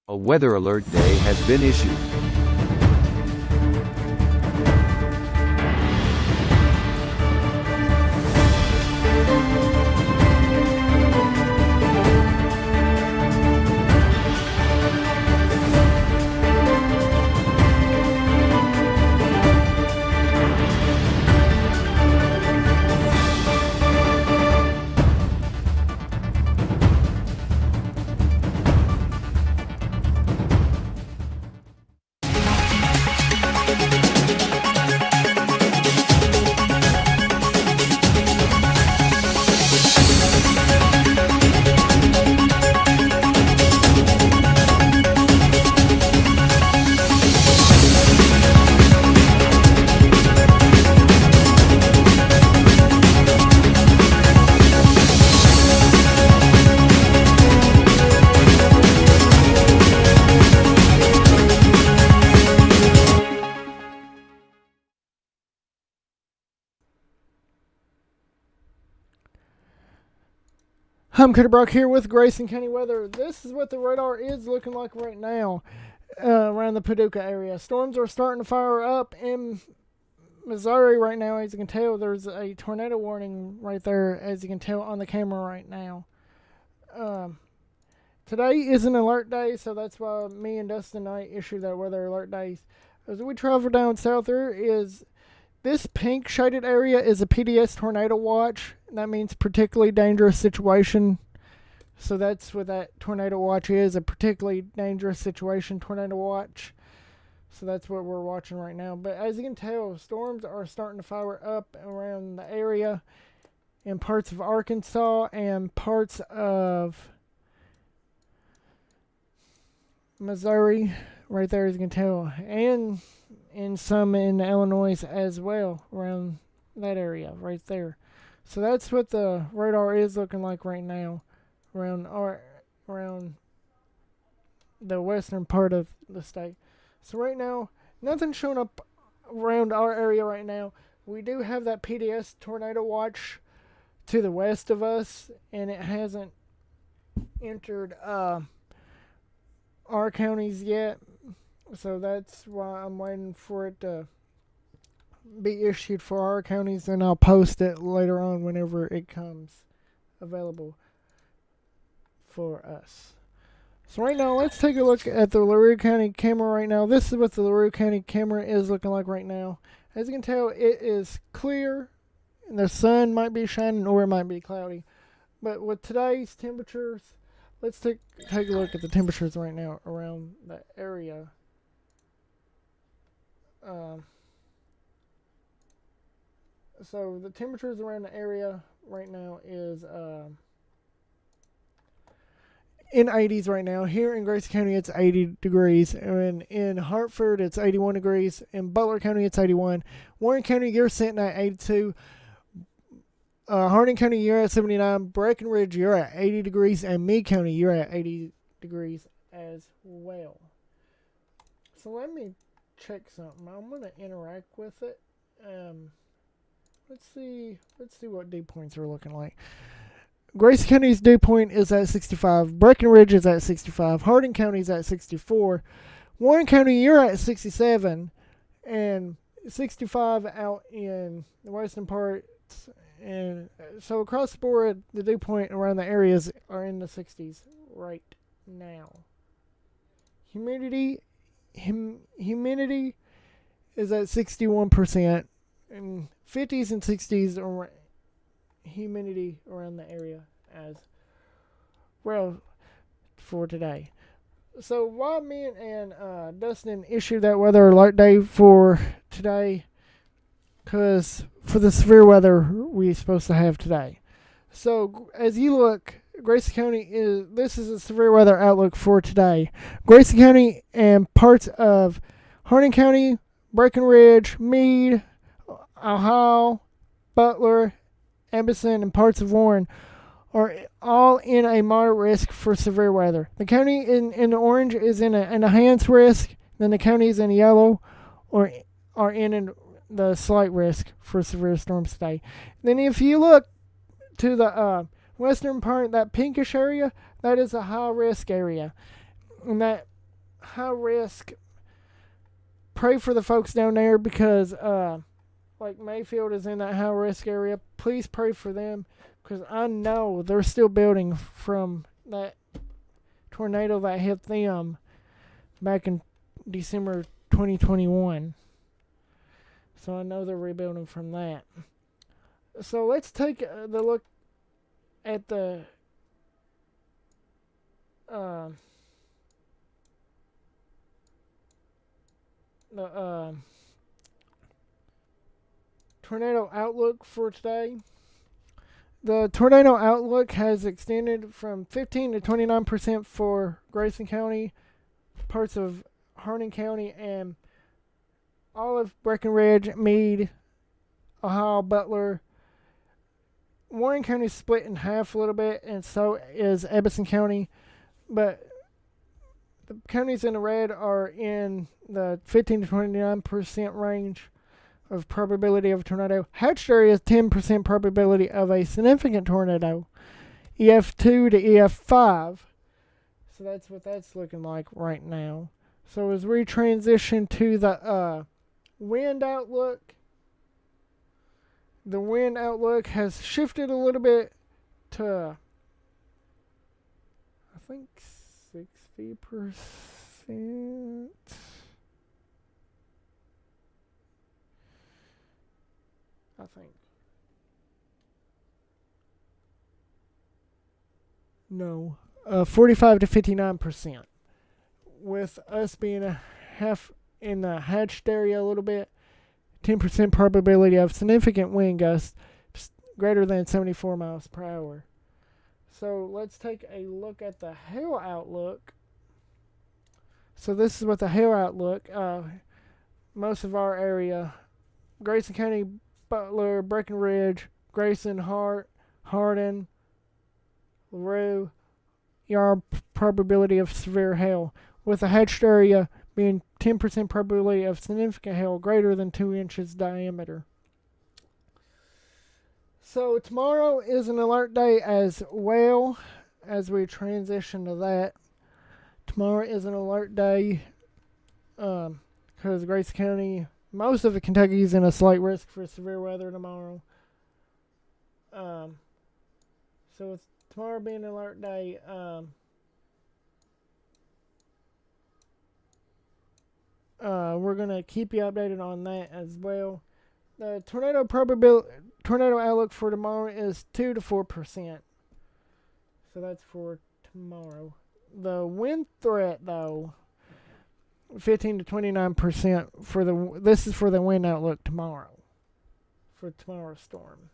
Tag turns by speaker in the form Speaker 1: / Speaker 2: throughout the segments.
Speaker 1: A weather alert day has been issued.
Speaker 2: I'm Cody Brock here with Grayson County Weather. This is what the radar is looking like right now around the Paducah area. Storms are starting to fire up in Missouri right now. As you can tell, there's a tornado warning right there, as you can tell on the camera right now. Today is an alert day, so that's why me and Dustin and I issued that weather alert days. As we travel down south, there is this pink shaded area is a PDS tornado watch. That means particularly dangerous situation. So that's what that tornado watch is, a particularly dangerous situation tornado watch. So that's what we're watching right now. But as you can tell, storms are starting to fire up around the area in parts of Arkansas and parts of Missouri, right there as you can tell, and some in Illinois as well, around that area right there. So that's what the radar is looking like right now around the western part of the state. So right now, nothing's showing up around our area right now. We do have that PDS tornado watch to the west of us, and it hasn't entered our counties yet. So that's why I'm waiting for it to be issued for our counties, and I'll post it later on whenever it comes available for us. So right now, let's take a look at the LaRue County camera right now. This is what the LaRue County camera is looking like right now. As you can tell, it is clear, and the sun might be shining or it might be cloudy. But with today's temperatures, let's take a look at the temperatures right now around the area. So the temperatures around the area right now is in 80s right now. Here in Grace County, it's 80 degrees. And in Hartford, it's 81 degrees. In Butler County, it's 81. Warren County, you're sitting at 82. Hardin County, you're at 79. Breckenridge, you're at 80 degrees. And Meade County, you're at 80 degrees as well. So let me check something. I'm going to interact with it. Let's see what dew points are looking like. Grace County's dew point is at 65. Breckenridge is at 65. Hardin County is at 64. Warren County, you're at 67. And 65 out in the western parts. And so across the board, the dew point around the areas are in the 60s right now. Humidity is at 61%. And 50s and 60s are humidity around the area as well for today. So while me and Dustin issued that weather alert day for today, because for the severe weather we're supposed to have today. So as you look, Grayson County this is a severe weather outlook for today. Grayson County and parts of Hardin County, Breckenridge, Meade, Ohio, Butler, Emerson, and parts of Warren are all in a moderate risk for severe weather. The county in orange is in a enhanced risk. Then the counties in yellow are in the slight risk for severe storms today. Then if you look to the western part, that pinkish area, that is a high risk area. And that high risk. Pray for the folks down there because like Mayfield is in that high risk area. Please pray for them because I know they're still building from that tornado that hit them back in December 2021. So I know they're rebuilding from that. So let's take the look at the tornado outlook for today. The tornado outlook has extended from 15 to 29% for Grayson County, parts of Hardin County, and all of Breckenridge, Meade, Ohio, Butler. Warren County is split in half a little bit, and so is Edison County. But the counties in the red are in the 15 to 29% range of probability of a tornado. Hatched area is 10% probability of a significant tornado, EF2 to EF5. So that's what that's looking like right now. So as we transition to the wind outlook, the wind outlook has shifted a little bit to, I think, 60%. I think. No. 45 to 59%. With us being a half in the hatched area a little bit, 10% probability of significant wind gusts greater than 74 miles per hour. So let's take a look at the hail outlook. So this is what the hail outlook, most of our area, Grayson County, Butler, Breckenridge, Grayson, Hardin, LaRue, yard probability of severe hail, with the hatched area being 10% probability of significant hail greater than 2 inches diameter. So tomorrow is an alert day as well, as we transition to that. Tomorrow is an alert day because Grayson County, most of Kentucky is in a slight risk for severe weather tomorrow. So with tomorrow being an alert day, we're going to keep you updated on that as well. The tornado outlook for tomorrow is 2 to 4%. So that's for tomorrow. The wind threat, though, 15 to 29% for this is for the wind outlook tomorrow, for tomorrow's storm.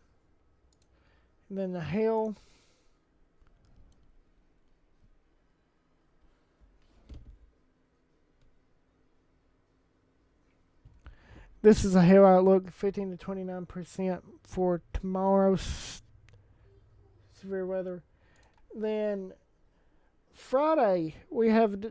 Speaker 2: And then the hail. This is a hail outlook, 15 to 29% for tomorrow's severe weather. Then Friday, we have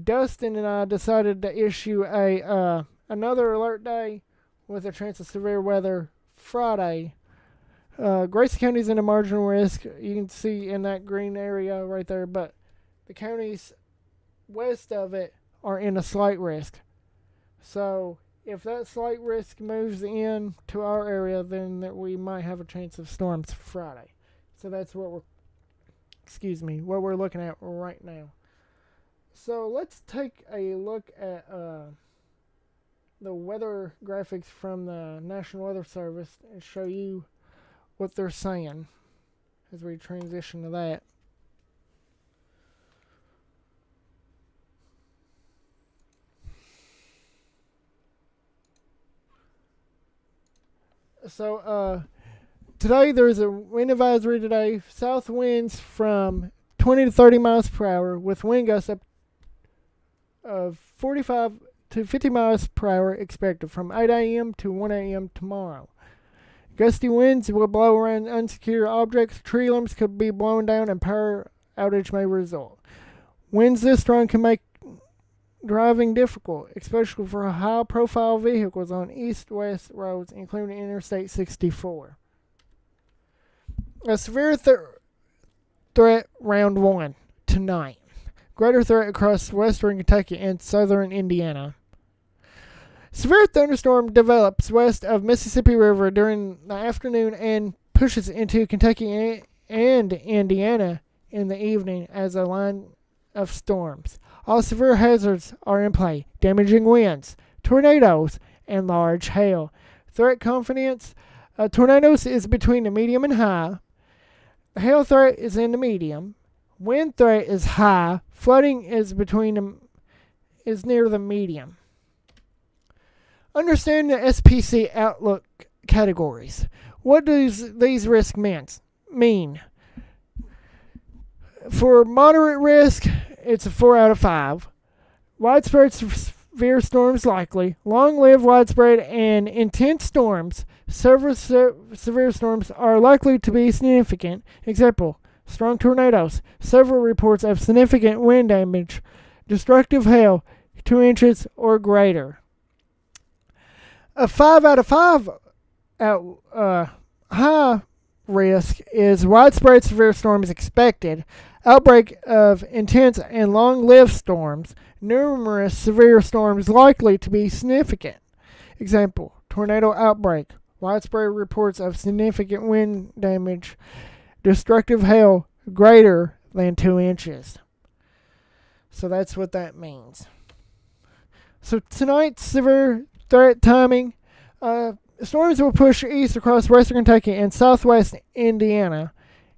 Speaker 2: Dustin and I decided to issue another alert day with a chance of severe weather Friday. Grayson County's in a marginal risk. You can see in that green area right there, but the counties west of it are in a slight risk. So if that slight risk moves in to our area, then we might have a chance of storms Friday. So that's what we're looking at right now. So let's take a look at the weather graphics from the National Weather Service and show you what they're saying as we transition to that. So today there's a wind advisory today. South winds from 20 to 30 miles per hour with wind gusts up of 45 to 50 miles per hour expected from 8 a.m. to 1 a.m. tomorrow. Gusty winds will blow around unsecure objects. Tree limbs could be blown down and power outage may result. Winds this strong can make driving difficult, especially for high-profile vehicles on east-west roads, including Interstate 64. A severe threat round 1. tonight. Greater threat across western Kentucky and southern Indiana. Severe thunderstorm develops west of Mississippi River during the afternoon and pushes into Kentucky and Indiana in the evening as a line of storms. All severe hazards are in play: damaging winds, tornadoes, and large hail. Threat confidence: tornadoes is between the medium and high. The hail threat is in the medium. Wind threat is high. Flooding is near the medium. Understand the SPC outlook categories. What does these risks mean? For moderate risk, it's a 4 out of 5. Widespread severe storms likely. Long-lived, widespread, and intense storms. Several severe storms are likely to be significant. Example: strong tornadoes. Several reports of significant wind damage. Destructive hail, 2 inches or greater. A 5 out of 5 high risk is widespread severe storms expected. Outbreak of intense and long-lived storms. Numerous severe storms likely to be significant. Example: tornado outbreak. Widespread reports of significant wind damage. Destructive hail greater than 2 inches. So that's what that means. So tonight's severe threat timing. Storms will push east across western Kentucky and southwest Indiana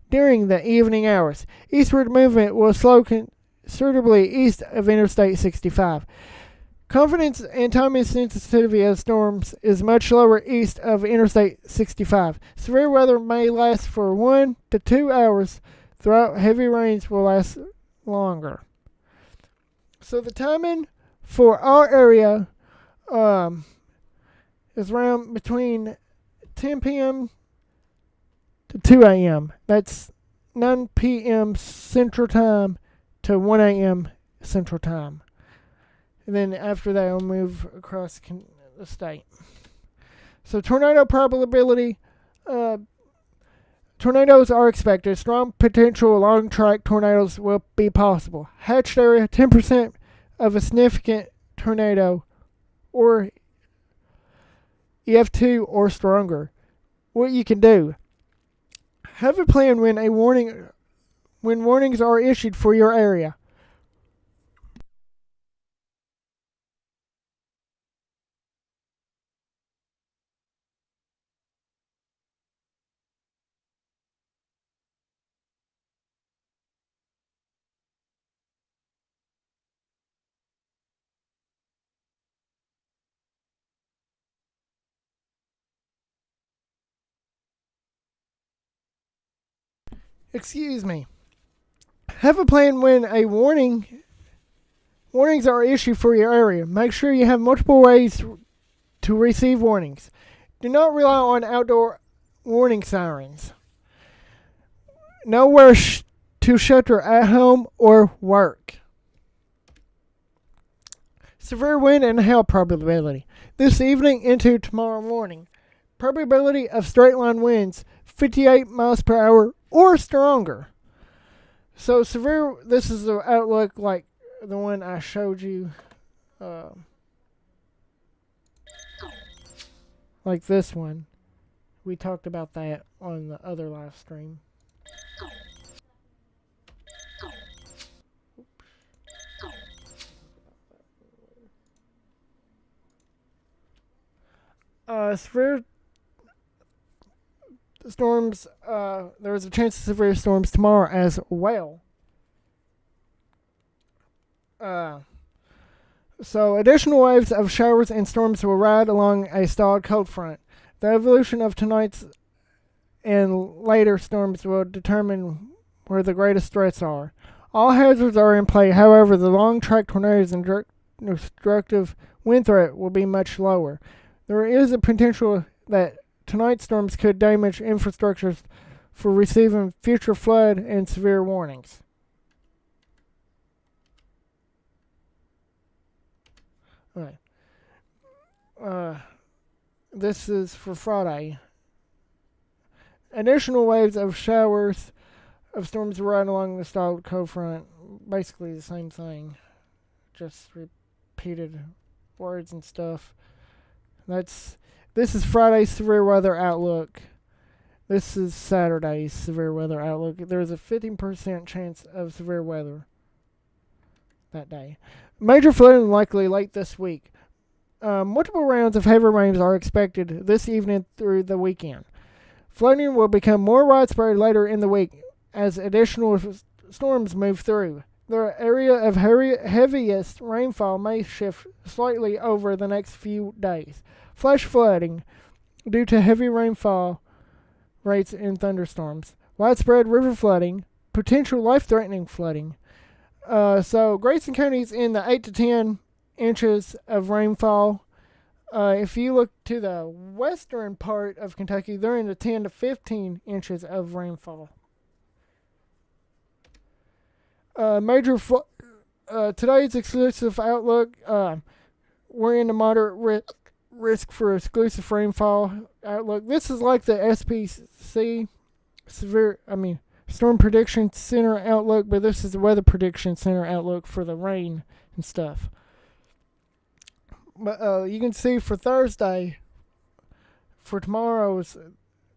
Speaker 2: during the evening hours. Eastward movement will slow considerably east of Interstate 65. Confidence and timing sensitivity of storms is much lower east of Interstate 65. Severe weather may last for 1 to 2 hours. Throughout, heavy rains will last longer. So the timing for our area is around between 10 p.m. to 2 a.m. That's 9 p.m. Central Time to 1 a.m. Central Time. And then after that, I'll move across the state. So tornado probability. Tornadoes are expected. Strong potential long-track tornadoes will be possible. Hatched area: 10% of a significant tornado or EF2 or stronger. What you can do: have a plan when warnings are issued for your area. Excuse me. Have a plan when warnings are issued for your area. Make sure you have multiple ways to receive warnings. Do not rely on outdoor warning sirens. Know where to shelter at home or work. Severe wind and hail probability. This evening into tomorrow morning. Probability of straight line winds 58 miles per hour or stronger. So severe, this is the outlook like the one I showed you. Like this one. We talked about that on the other live stream. Severe storms, there is a chance of severe storms tomorrow as well. So additional waves of showers and storms will ride along a stalled cold front. The evolution of tonight's and later storms will determine where the greatest threats are. All hazards are in play. However, the long-track tornadoes and destructive wind threat will be much lower. There is a potential that tonight's storms could damage infrastructures for receiving future flood and severe warnings. Alright. This is for Friday. Additional waves of showers of storms right along the stalled cold front. basically the same thing, just repeated words and stuff. This is Friday's severe weather outlook. This is Saturday's severe weather outlook. There's a 15% chance of severe weather that day. Major flooding likely late this week. Multiple rounds of heavy rains are expected this evening through the weekend. Flooding will become more widespread later in the week as additional storms move through. The area of heaviest rainfall may shift slightly over the next few days. Flash flooding due to heavy rainfall rates and thunderstorms. Widespread river flooding, potential life-threatening flooding. So Grayson County is in the 8 to 10 inches of rainfall. If you look to the western part of Kentucky, they're in the 10 to 15 inches of rainfall. Today's exclusive outlook, we're in the moderate risk for exclusive rainfall outlook. This is like the SPC Storm Prediction Center outlook, but this is the Weather Prediction Center outlook for the rain and stuff. But you can see for Thursday, for tomorrow's,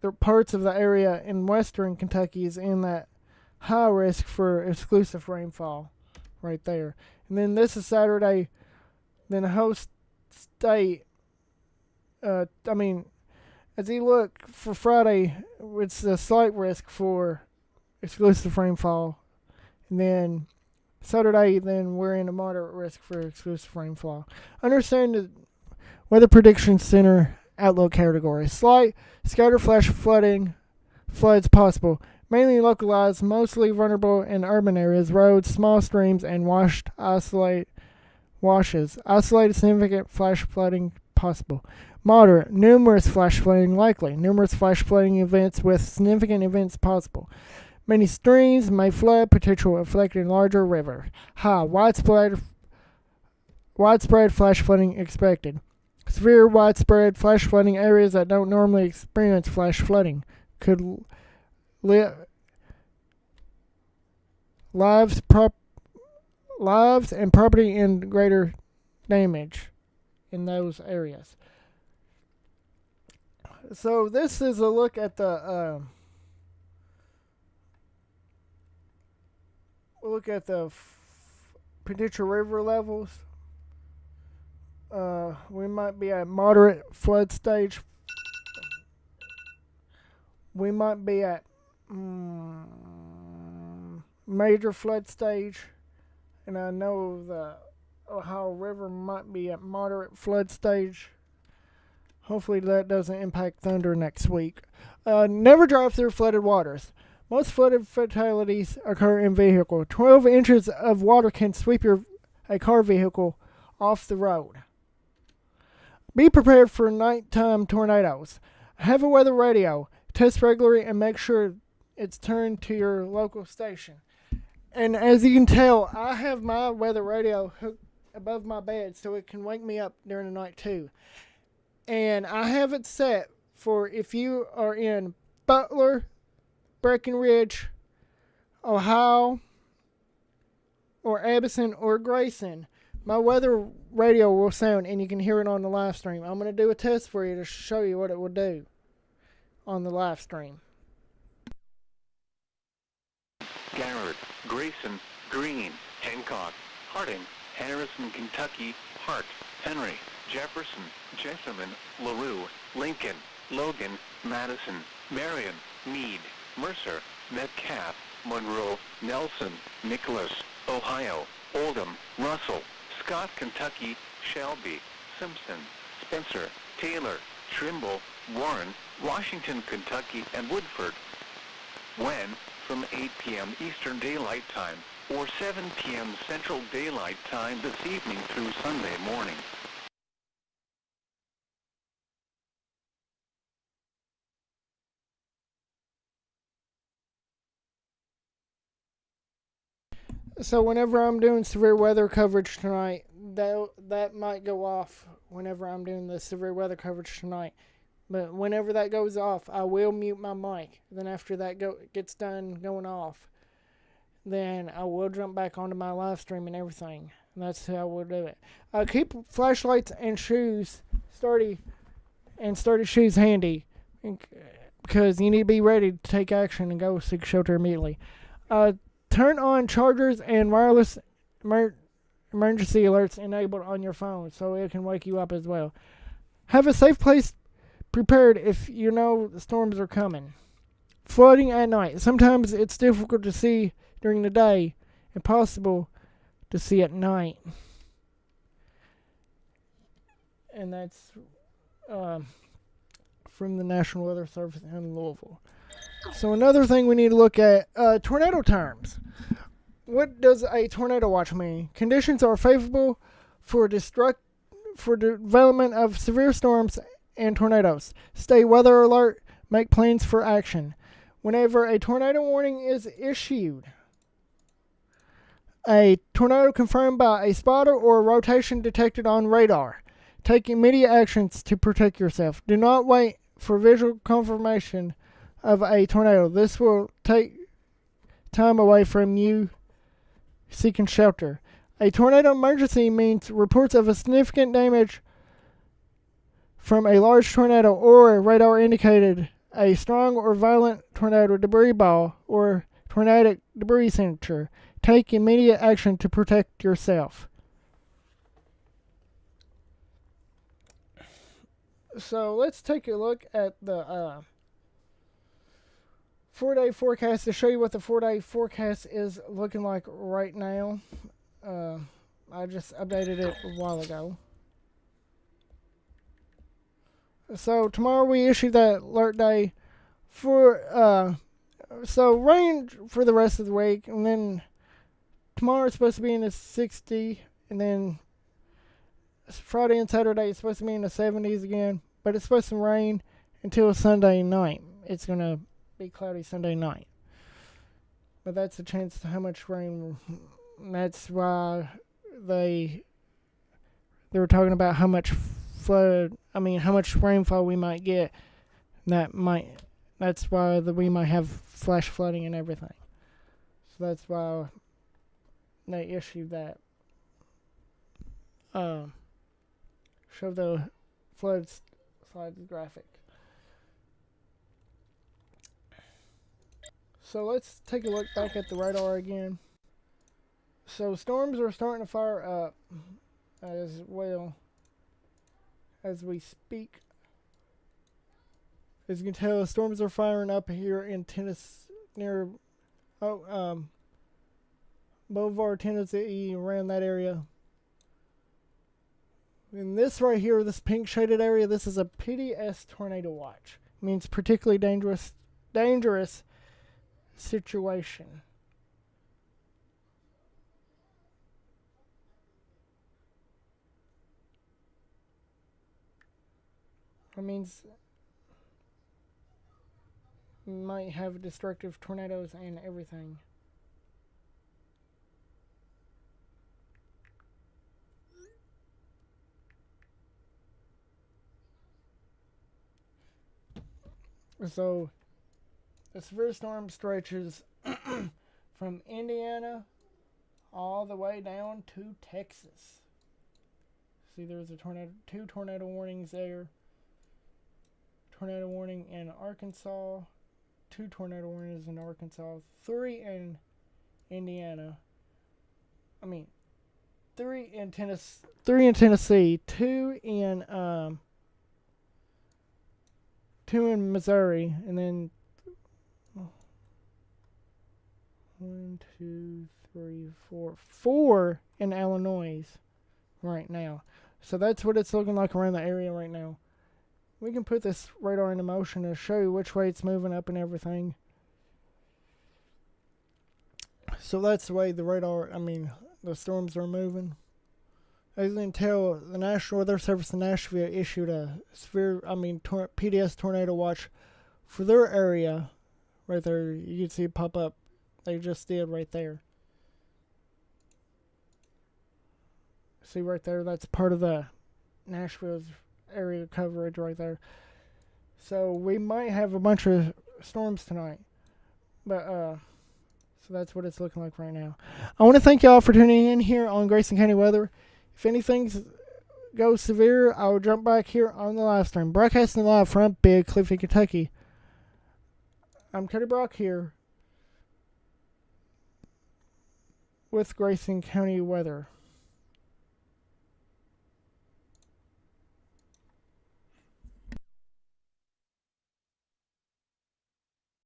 Speaker 2: the parts of the area in western Kentucky is in that high risk for exclusive rainfall right there. And then this is Saturday. Then the whole state, as you look for Friday, it's a slight risk for exclusive rainfall. And then Saturday, then we're in a moderate risk for exclusive rainfall. Understand the Weather Prediction Center outlook category. Slight scatter flash floods possible. Mainly localized, mostly vulnerable in urban areas, roads, small streams, and washes. Isolated significant flash flooding possible. Moderate, numerous flash flooding likely. Numerous flash flooding events with significant events possible. Many streams may flood, potential affecting larger rivers. High, widespread flash flooding expected. Severe, widespread flash flooding areas that don't normally experience flash flooding could lives and property in greater damage in those areas. So this is a look at the potential river levels. We might be at moderate flood stage. We might be at major flood stage, and I know the Ohio River might be at moderate flood stage. Hopefully that doesn't impact Thunder next week. Never drive through flooded waters. Most flooded fatalities occur in vehicle. 12 inches of water can sweep a car vehicle off the road. Be prepared for nighttime tornadoes. Have a weather radio. Test regularly and make sure it's turned to your local station. And as you can tell, I have my weather radio hooked above my bed so it can wake me up during the night too. And I have it set for if you are in Butler, Breckenridge, Ohio, or Addison or Grayson, my weather radio will sound and you can hear it on the live stream. I'm going to do a test for you to show you what it will do on the live stream.
Speaker 3: Garrett, Grayson, Greene, Hancock, Harding, Harrison, Kentucky, Hart, Henry, Jefferson, Jessamine, LaRue, Lincoln, Logan, Madison, Marion, Meade, Mercer, Metcalf, Monroe, Nelson, Nicholas, Ohio, Oldham, Russell, Scott, Kentucky, Shelby, Simpson, Spencer, Taylor, Trimble, Warren, Washington, Kentucky, and Woodford. When? From 8 p.m. Eastern Daylight Time or 7 p.m. Central Daylight Time this evening through Sunday morning.
Speaker 2: So whenever I'm doing severe weather coverage tonight, that might go off whenever I'm doing the severe weather coverage tonight. But whenever that goes off, I will mute my mic. Then after that gets done going off, then I will jump back onto my live stream and everything. And that's how we'll do it. Keep flashlights and shoes sturdy shoes handy, because you need to be ready to take action and go seek shelter immediately. Turn on chargers and wireless emergency alerts enabled on your phone so it can wake you up as well. Have a safe place prepared if you know the storms are coming. Flooding at night. Sometimes it's difficult to see during the day, impossible to see at night. And that's from the National Weather Service in Louisville. So another thing we need to look at, tornado terms. What does a tornado watch mean? Conditions are favorable for development of severe storms and tornadoes. Stay weather alert. Make plans for action. Whenever a tornado warning is issued, a tornado confirmed by a spotter or rotation detected on radar, take immediate actions to protect yourself. Do not wait for visual confirmation of a tornado. This will take time away from you seeking shelter. A tornado emergency means reports of a significant damage from a large tornado or radar indicated a strong or violent tornado debris ball or tornadic debris signature. Take immediate action to protect yourself. So let's take a look at the 4-day forecast to show you what the 4-day forecast is looking like right now. I just updated it a while ago. So tomorrow we issued that alert day for so rain for the rest of the week, and then tomorrow it's supposed to be in the 60, and then Friday and Saturday it's supposed to be in the 70s again, but it's supposed to rain until Sunday night. It's gonna be cloudy Sunday night, but that's a chance to how much rain. That's why they were talking about how much how much rainfall we might get. That's why we might have flash flooding and everything. So that's why they issued that. Show the flood slide graphic. So let's take a look back at the radar again. So storms are starting to fire up as well as we speak. As you can tell, storms are firing up here in Tennessee, near Beauvoir, Tennessee, around that area. And this right here, this pink shaded area, this is a PDS tornado watch. It means particularly dangerous situation. It means you might have destructive tornadoes and everything. So, the severe storm stretches from Indiana all the way down to Texas. See, there's a two tornado warnings there. Tornado warning in Arkansas. 2 tornado warnings in Arkansas. 3 in Indiana. 3 in Tennessee. 2 in 2 in Missouri, and then 1, 2, 3, 4 in Illinois right now. So that's what it's looking like around the area right now. We can put this radar into motion to show you which way it's moving up and everything. So that's the way the the storms are moving. As you can tell, the National Weather Service in Nashville issued a PDS tornado watch for their area. Right there, you can see it pop up. They just did right there. See right there, that's part of the Nashville's area coverage right there. So we might have a bunch of storms tonight. But So that's what it's looking like right now. I want to thank y'all for tuning in here on Grayson County Weather. If anything goes severe, I'll jump back here on the live stream. Broadcasting live from Big Clifton, Kentucky. I'm Cody Brock here with Grayson County Weather.